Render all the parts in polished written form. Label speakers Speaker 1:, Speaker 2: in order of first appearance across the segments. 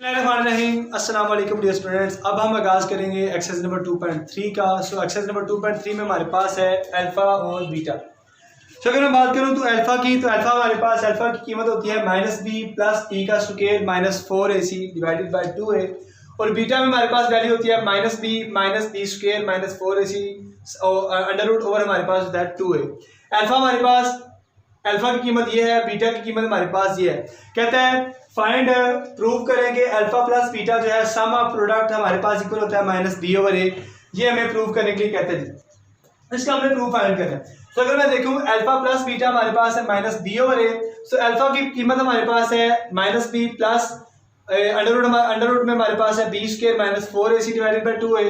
Speaker 1: अस्सलाम वालेकुम dear students. अब हम आगाज़ करेंगे एक्सरसाइज नंबर 2.3 का। एक्सरसाइज नंबर 2.3 में हमारे पास है अल्फ़ा और बीटा। अगर मैं बात करूं तो अल्फ़ा की, तो अल्फ़ा हमारे पास अल्फ़ा की कीमत होती है -b प्लस टी का square minus 4ac divided by 2a, और बीटा में हमारे पास वैल्यू होती है -b minus b square minus 4ac under root over हमारे पास होता है 2a। अल्फ़ा हमारे पास, अल्फ़ा की कीमत ये है, बीटा की कीमत हमारे पास ये है। कहता है फाइंड प्रूव करेंगे अल्फा प्लस बीटा जो है सम ऑफ प्रोडक्ट हमारे पास इक्वल होता है -b/a। ये हमें प्रूव करने के लिए कहते हैं जी, इसका हमने प्रूफ फाइंड करना है। तो अगर मैं देखूं अल्फा प्लस बीटा हमारे पास है -b/a, तो अल्फा की कीमत हमारे पास है -b प्लस अंडर रूट में हमारे पास है b square minus 4ac divided by 2a।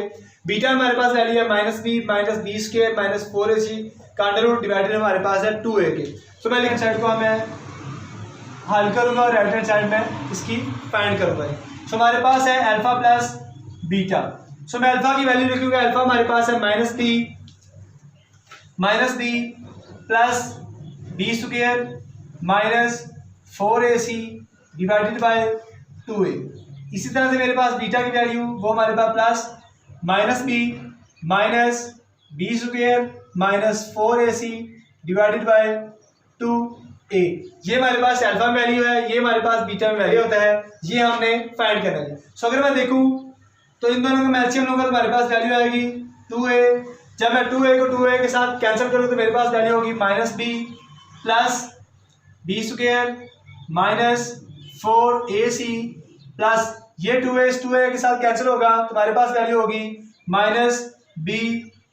Speaker 1: Beta हमारे पास वैल्यू है -b minus b square minus 4ac का अंडर रूट डिवाइडेड हमारे पास है 2a के। तो मैं लेफ्ट साइड को मैं हल करूंगा और राइट हैंड साइड में इसकी फाइंड करूंगा। सो हमारे पास है अल्फा प्लस बीटा। सो मैं अल्फा की वैल्यू लिखूंगा, अल्फा हमारे पास है -b plus b square minus 4ac divided by 2a। इसी तरह से मेरे पास बीटा की वैल्यू वो हमारे पास plus -b minus b square minus 4ac divided by 2a। ये हमारे पास अल्फा में वैल्यू है, ये हमारे पास बीटा में वैल्यू होता है, ये हमने फाइंड करना है। सो अगर मैं देखूं तो इन दोनों का एलसीएम लूंगा तो हमारे पास वैल्यू आएगी 2a। जब मैं 2a को 2a के साथ कैंसिल करूं तो मेरे पास वैल्यू होगी -b plus b square minus 4ac plus ये 2a इस 2a के साथ कैंसिल होगा तो हमारे पास वैल्यू होगी -b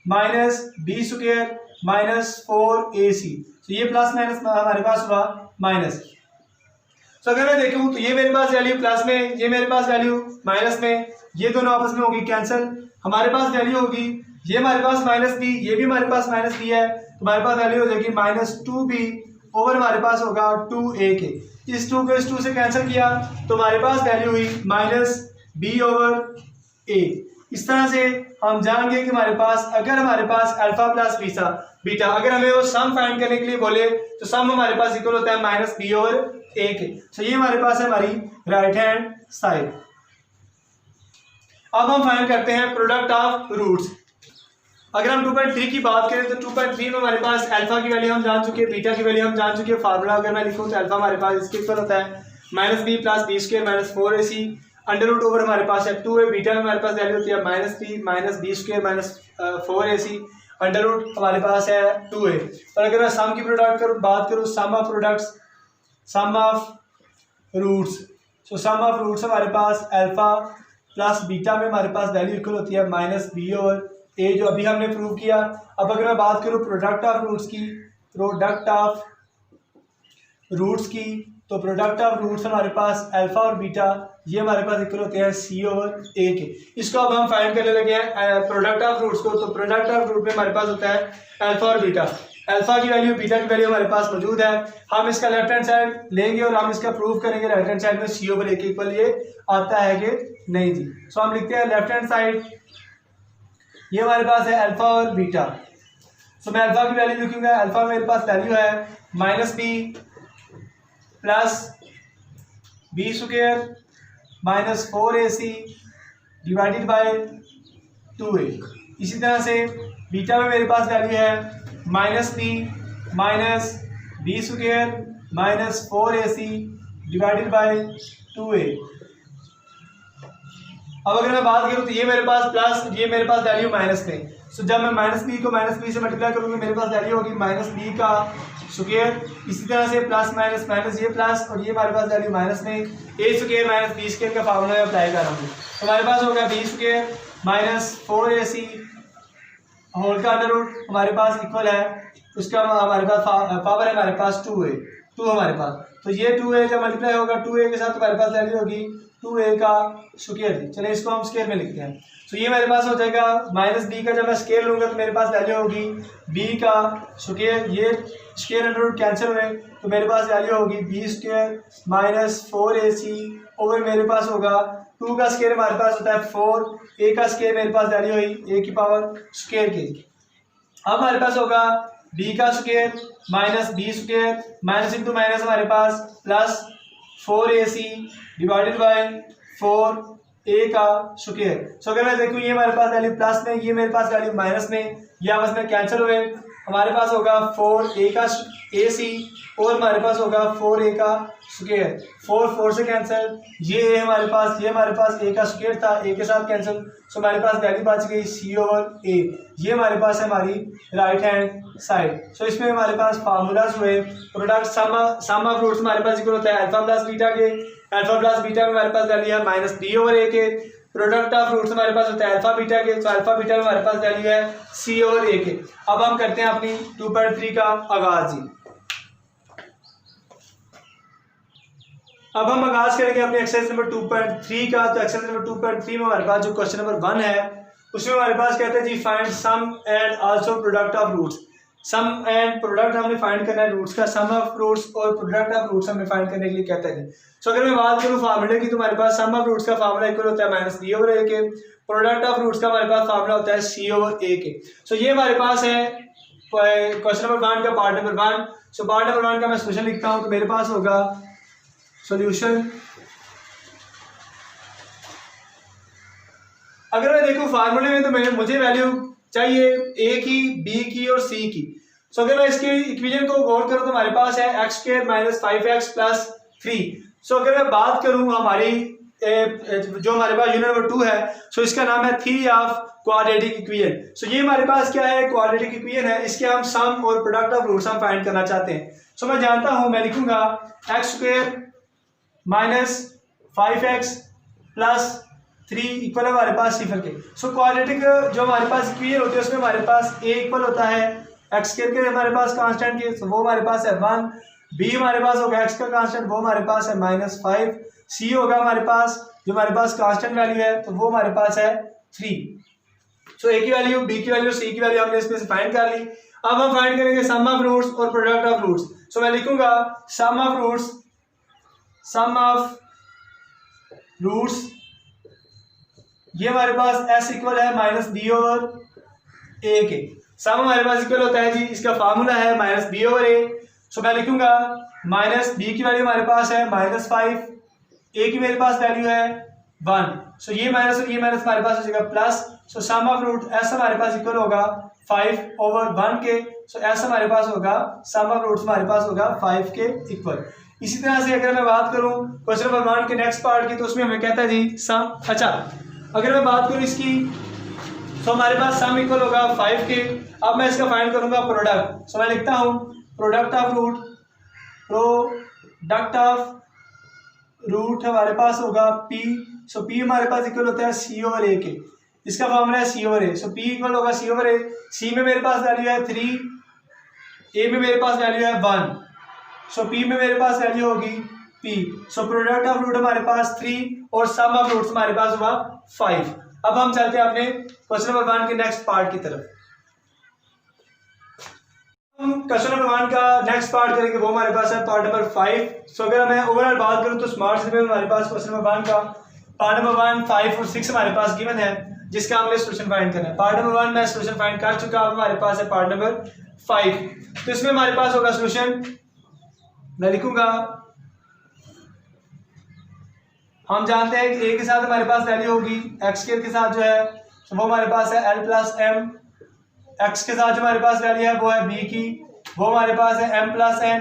Speaker 1: minus b square minus 4ac। तो ये प्लस माइनस हमारे पास हुआ माइनस। तो अगर मैं देखूं तो ये मेरे पास वैल्यू प्लस में, ये मेरे पास वैल्यू माइनस में, ये दोनों आपस में होगी कैंसिल। हमारे पास वैल्यू होगी ये हमारे पास -b, ये भी हमारे पास -b है, तो हमारे पास वैल्यू हो जाएगी -2b ओवर हमारे पास होगा 2a के। इस 2 को इस 2 से कैंसिल किया तो हमारे पास वैल्यू हुई -b/a। इस तरह से हम जानेंगे कि हमारे पास अगर हमारे पास अल्फा प्लस बीटा अगर हमें वो सम फाइंड करने के लिए बोले तो सम हमारे पास इक्वल होता है -b/a के। तो ये हमारे पास है हमारी राइट हैंड साइड। अब हम फाइंड करते हैं प्रोडक्ट ऑफ रूट्स। अगर हम 2.3 की बात करें तो 2.3 में हमारे पास अल्फा की वैल्यू हम जान चुके हैं, बीटा की वैल्यू हम जान चुके हैं। फार्मूला अगर मैं लिखूं तो अल्फा हमारे पास इसके इक्वल होता है -b plus b square minus 4ac under root over हमारे पास है 2a। बीटा में हमारे पास वैल्यू होती है -b minus b square minus 4ac under root हमारे पास है 2a। और अगर मैं सम की प्रोडक्ट बात करूँ, sum of products, sum of roots, so sum of roots हमारे पास अल्फा प्लस बीटा में हमारे पास वैल्यू इक्वल होती है -b/a जो अभी हमने प्रूव किया। अब अगर मैं बात करूँ प्रोडक्ट ऑफ रूट्स की, तो प्रोडक्ट ऑफ रूट्स हमारे पास अल्फा और बीटा ये हमारे पास इक्वल होते हैं c/a के। इसको अब हम फाइंड करने लगे हैं प्रोडक्ट ऑफ रूट्स को। तो प्रोडक्ट ऑफ रूट में हमारे पास होता है अल्फा और बीटा। अल्फा की वैल्यू बीटा की वैल्यू हमारे पास मौजूद है। हम इसका लेफ्ट हैंड साइड लेंगे और हम इसका प्रूव करेंगे राइट हैंड साइड में c/a के इक्वल ये आता है कि नहीं जी। सो हम लिखते हैं लेफ्ट हैंड साइड, ये हमारे पास है अल्फा और बीटा। सो मैं अल्फा की वैल्यू लिखूंगा, अल्फा मेरे पास वैल्यू है -b plus b square minus 4ac divided by 2a। इसी तरह से बीटा में मेरे पास वैल्यू है -b minus b square minus 4ac divided by 2a। अब अगर मैं बात करूं तो ये मेरे पास प्लस, ये मेरे पास वैल्यू माइनस में। सो जब मैं -b को -b से मल्टीप्लाई करूंगा मेरे पास वैल्यू होगी -b का स्क्वायर। इसी तरह से प्लस माइनस माइनस ये प्लस और ये हमारे पास वैल्यू माइनस में a square minus b square का फार्मूला मैं अप्लाई कर रहा हूँ। तो हमारे पास होगा b square minus 4ac whole का अंडर रूट हमारे पास इक्वल है, उसका हमारे पास पावर है हमारे पास 2 हमारे पास। तो ये 2a जब मल्टीप्लाई होगा 2a के साथ हमारे पास वैल्यू होगी 2a का स्क्वायर। चलिए इसको हम स्क्वायर में लिखते हैं। तो ये मेरे पास हो जाएगा -b का जब मैं स्क्वायर लूँगा तो मेरे पास वैल्यू होगी b का स्क्वायर। ये स्क्वायर अंडर रूट कैंसिल हुए तो मेरे पास वैल्यू होगी b square minus 4ac over मेरे पास होगा 2 का स्क्वायर हमारे पास होता है 4, a का स्क्वायर मेरे पास वैल्यू हुई a की पावर स्क्वायर के। अब हमारे पास होगा b का square minus b square minus into minus हमारे पास plus 4ac divided bye 4a का स्क्वायर। सो अगर मैं देखूँ ये हमारे पास वैल्यू प्लस में, ये मेरे पास वैल्यू माइनस में, ये आपस में कैंसिल हुए, हमारे पास होगा 4a का ac और हमारे पास होगा 4a का स्क्वायर। 4 से कैंसिल, ये हमारे पास, ये हमारे पास a का स्क्वायर था, a के साथ कैंसिल, सो हमारे पास वैल्यू बच गई c/a। ये हमारे पास है हमारी राइट हैंड साइड। सो इसमें हमारे पास फार्मूलाज हुए, प्रोडक्ट सम ऑफ रूट्स हमारे पास इक्वल होता है अल्फा प्लस बीटा के, अल्फा प्लस बीटा में हमारे पास वैल्यू है -b/a के, प्रोडक्ट ऑफ रूट्स हमारे पास होता है अल्फा बीटा के, तो अल्फा बीटा में हमारे पास वैल्यू है c/a के। अब हम करते हैं अपनी 2.3 का आगाज जी। अब हम आगाज करेंगे अपने एक्सरसाइज नंबर 2.3 का। तो एक्सरसाइज नंबर 2.3 में हमारे पास जो क्वेश्चन नंबर 1 है उसमें हमारे पास कहते हैं जी find sum and also product of roots. Sum and product हमने फाइंड करना है रूट्स का, सम ऑफ रूट्स और प्रोडक्ट ऑफ रूट्स हमें फाइंड करने के लिए कहता है। सो अगर मैं बात करूं फार्मूले की, तो हमारे पास सम ऑफ रूट्स का फार्मूला इक्वल होता है -b/a के, प्रोडक्ट ऑफ रूट्स का हमारे पास फार्मूला होता है c/a के। सो ये हमारे पास है क्वेश्चन नंबर 1 का part number 1। So part number 1 का मैं सॉल्यूशन लिखता हूं, तो मेरे पास होगा सॉल्यूशन। अगर मैं देखूं फार्मूले में, तो मुझे वैल्यू चाहिए a की, b की और c की। सो अगर मैं इसके इक्वेशन को गौर करूं तो हमारे पास है x² - 5x + 3। सो अगर मैं बात करूं हमारी जो हमारे पास यूनिट नंबर 2 है, सो इसका नाम है थ्योरी ऑफ क्वाड्रेटिक इक्वेशन। सो ये हमारे पास क्या है, क्वाड्रेटिक इक्वेशन है, इसके हम सम और प्रोडक्ट ऑफ रूट्स हम फाइंड करना चाहते हैं। सो मैं जानता हूं, मैं लिखूंगा x² - 5x + 3 इक्वल है हमारे पास 0 के। सो क्वाड्रेटिक जो हमारे पास इक्वेशन होती है उसमें हमारे पास a इक्वल होता है x² के हमारे पास कांस्टेंट के, तो वो हमारे पास है 1, b हमारे पास होगा x का कांस्टेंट, वो हमारे पास है -5, c होगा हमारे पास जो हमारे पास कांस्टेंट वैल्यू है, तो वो हमारे पास है 3। सो a की वैल्यू, b की वैल्यू, c की वैल्यू हमने इसमें से फाइंड कर ली। अब हम फाइंड करेंगे सम ऑफ रूट्स और प्रोडक्ट ऑफ रूट्स। सो मैं लिखूंगा sum of roots, sum of roots ये हमारे पास s इक्वल है -b/a के। सम हमारे पास इक्वल होता है जी, इसका फार्मूला है -b/a। सो मैं लिखूंगा -b की वैल्यू हमारे पास है -5, a की मेरे पास वैल्यू है 1। सो ये माइनस और ये माइनस हमारे पास हो जाएगा plus. So sum of root s हमारे पास इक्वल होगा 5/1 के। सो s हमारे पास होगा, सम ऑफ रूट्स हमारे पास होगा 5 के इक्वल। इसी तरह से अगर मैं बात करूं क्वेश्चन नंबर 1 के नेक्स्ट पार्ट की, तो उसमें हमें कहता है जी सम। अच्छा, अगर मैं बात करूं इसकी, तो हमारे पास सम इक्वल होगा 5 के। अब मैं इसका फाइंड करूंगा प्रोडक्ट। सो मैं लिखता हूं product of root, product of root हमारे पास होगा p। सो p हमारे पास इक्वल होता है c/a के, इसका फॉर्मूला है c/a। सो p इक्वल होगा c/a। c में मेरे पास वैल्यू है 3, a में मेरे पास वैल्यू है 1, सो p में मेरे पास वैल्यू होगी p। So product of root हमारे पास 3 और सम ऑफ रूट्स हमारे पास हुआ 5। अब हम चलते हैं अपने क्वेश्चन नंबर 1 के नेक्स्ट पार्ट की तरफ। हम क्वेश्चन नंबर 1 का नेक्स्ट पार्ट करेंगे, वो हमारे पास है पार्ट नंबर 5। सो अगर मैं ओवरऑल बात करूं तो स्मार्ट सिटी में हमारे पास क्वेश्चन नंबर 1 का पार्ट नंबर 1, 5 और 6 हमारे पास गिवन है, जिसका हमने सॉल्यूशन फाइंड करना है। पार्ट नंबर 1 में सॉल्यूशन फाइंड कर चुका, अब हमारे पास है पार्ट नंबर 5। तो इसमें हमारे पास होगा सॉल्यूशन, मैं लिखूंगा, हम जानते हैं कि a के साथ हमारे पास वैल्यू होगी x² के साथ जो है, तो वो हमारे पास है l + m। x के साथ जो हमारे पास वैल्यू है वो है b की, वो हमारे पास है m + n।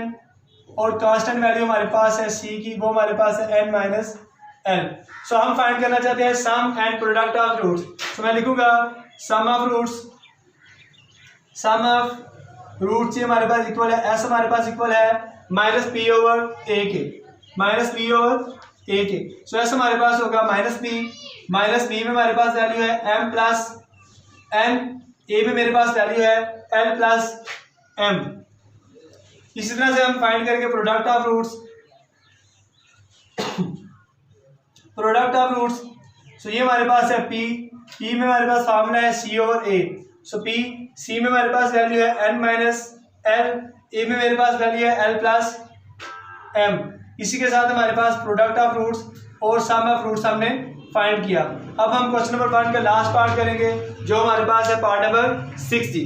Speaker 1: और कांस्टेंट वैल्यू हमारे पास है c की, वो हमारे पास है n - l। सो हम फाइंड करना चाहते हैं sum and product of roots. तो मैं लिखूंगा sum of roots, sum of roots ये हमारे पास इक्वल है, s हमारे पास इक्वल है -p/a के, -p/a के। सो s हमारे पास होगा -b में हमारे पास वैल्यू है m + n, a में मेरे पास वैल्यू है l + m। इसी तरह से हम फाइंड करेंगे product of roots, product of roots. So ये हमारे पास है p में हमारे पास फार्मूला है c/a। सो c में हमारे पास वैल्यू है n - l, a में मेरे पास वैल्यू है l + m। इसी के साथ हमारे पास प्रोडक्ट ऑफ रूट्स और सम ऑफ रूट्स हमने फाइंड किया। अब हम क्वेश्चन नंबर 1 का लास्ट पार्ट करेंगे, जो हमारे पास है पार्ट नंबर 6 जी।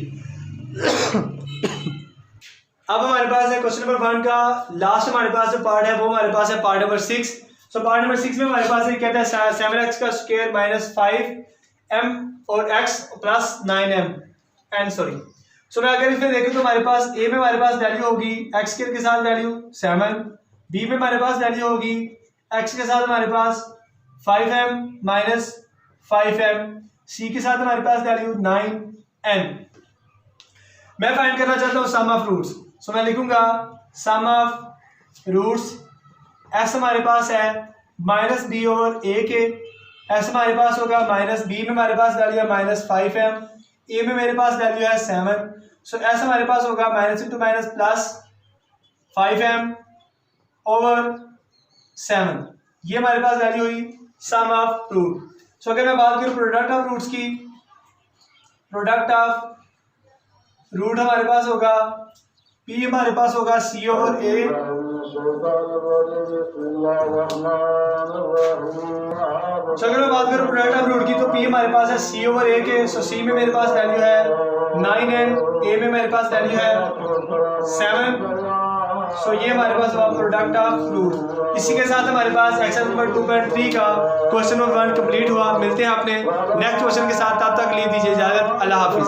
Speaker 1: अब हमारे पास है क्वेश्चन नंबर 1 का लास्ट हमारे पास जो पार्ट है वो हमारे पास है part number 6। So part number 6 में हमारे पास ये कहता है 7x का स्क्वायर माइनस 5m और x plus 9m and sorry. So मैं अगर इसमें देखूं तो हमारे पास a में हमारे पास वैल्यू होगी x स्क्वायर के साथ वैल्यू 7, b में हमारे पास वैल्यू होगी x के साथ हमारे पास 5m माइनस 5m, c के साथ हमारे पास वैल्यू 9n। मैं फाइंड करना चाहता हूँ सम ऑफ रूट्स। सो मैं लिखूंगा सम ऑफ रूट्स, s हमारे पास है माइनस बी ओवर ए के, s हमारे पास होगा माइनस बी में हमारे पास वैल्यू है माइनस 5m, a में मेरे पास वैल्यू है 7, सो s हमारे पास होगा minus into minus plus 5m over 7। ये हमारे पास वैल्यू हुई सम ऑफ रूट। सो अगर मैं बात करूँ प्रोडक्ट ऑफ रूट्स की, प्रोडक्ट ऑफ रूट हमारे पास होगा p हमारे पास होगा c ओवर a, सो अगर मैं बात करूँ प्रोडक्ट ऑफ रूट की तो p हमारे पास है c ओवर a के, सो c में मेरे पास वैल्यू है 9n, a में मेरे पास वैल्यू है 7, सो ये हमारे पास हुआ प्रोडक्ट ऑफ रूट। इसी के साथ हमारे पास एक्सरसाइज नंबर 2.3 का क्वेश्चन नंबर 1 कंप्लीट हुआ। मिलते हैं अपने नेक्स्ट क्वेश्चन के साथ, तब तक ले दीजिए इजाजत। अल्लाह हाफिज।